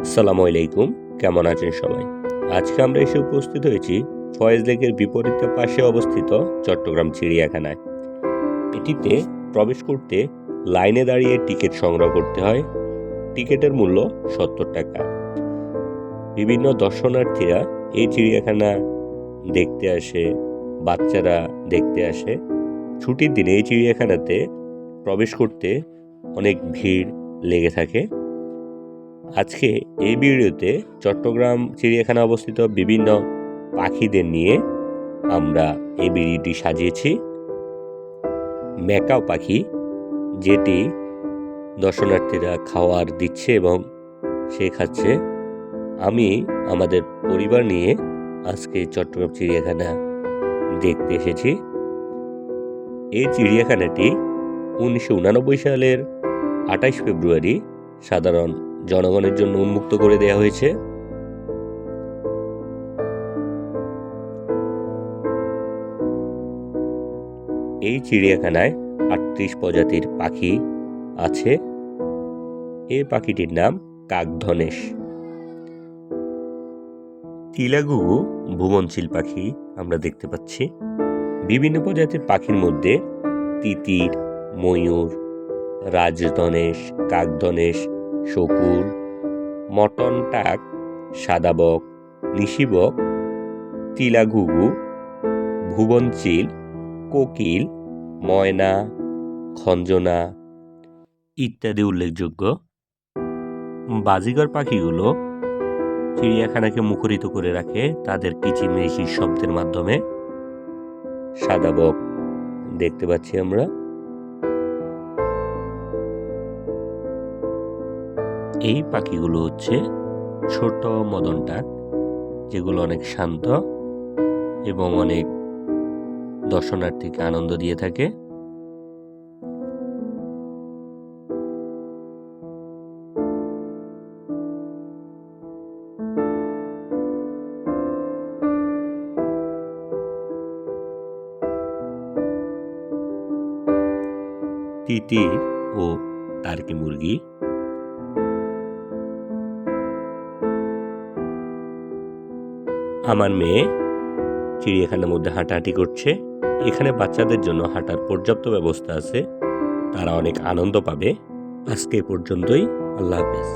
আসসালামু আলাইকুম, কেমন আছেন সবাই? আজকে আমরা এসে উপস্থিত হয়েছি ফয়েজ লেকের বিপরীত পাশে অবস্থিত চট্টগ্রাম চিড়িয়াখানায়। এটিতে প্রবেশ করতে লাইনে দাঁড়িয়ে টিকিট সংগ্রহ করতে হয়। টিকিটের মূল্য ৭০ টাকা। বিভিন্ন দর্শনার্থীরা এই চিড়িয়াখানা দেখতে আসে, বাচ্চারা দেখতে আসে। ছুটির দিনে এই চিড়িয়াখানাতে প্রবেশ করতে অনেক ভিড় লেগে থাকে। আজকে এই ভিডিওতে চট্টগ্রাম চিড়িয়াখানা অবস্থিত বিভিন্ন পাখিদের নিয়ে আমরা এই ভিডিওটি সাজিয়েছি। ম্যাকাও পাখি, যেটি দর্শনার্থীরা খাওয়ার দিচ্ছে এবং সে খাচ্ছে। আমি আমাদের পরিবার নিয়ে আজকে চট্টগ্রাম চিড়িয়াখানা দেখতে এসেছি। এই চিড়িয়াখানাটি 1989 সালের 28 ফেব্রুয়ারি সাধারণ জনগণের জন্য উন্মুক্ত করে দেওয়া হয়েছে। এই চিড়িয়াখানায় 38 প্রজাতির পাখি আছে। এই পাখিটির নাম কাকধনেশ। তিলাগুগু ভুবনশীল পাখি আমরা দেখতে পাচ্ছি। বিভিন্ন প্রজাতির পাখির মধ্যে তিতির, ময়ূর, রাজধনেশ, কাকধনেশ, শকুন, মটন টাক, সাদাবক, নিশিবক, তিলাগুগু, ভুবনশীল, কোকিল, ময়না, খঞ্জনা ইত্যাদি উল্লেখযোগ্য। বাজিগর পাখিগুলো চিড়িয়াখানাকে মুখরিত করে রাখে তাদের কিচিরমিচির শব্দের মাধ্যমে। সাদাবক দেখতে পাচ্ছি আমরা। এই পাখিগুলো হচ্ছে ছোট মদন টাক, যেগুলো অনেক শান্ত এবং অনেক দর্শনার্থীকে আনন্দ দিয়ে থাকে। তিতির ও টার্কি মুরগি। আমার মেয়ে চিড়িয়াখানার মধ্যে হাঁটাহাঁটি করছে। এখানে বাচ্চাদের জন্য হাঁটার পর্যাপ্ত ব্যবস্থা আছে, তারা অনেক আনন্দ পাবে। আজকে পর্যন্তই, আল্লাহ হাফেজ।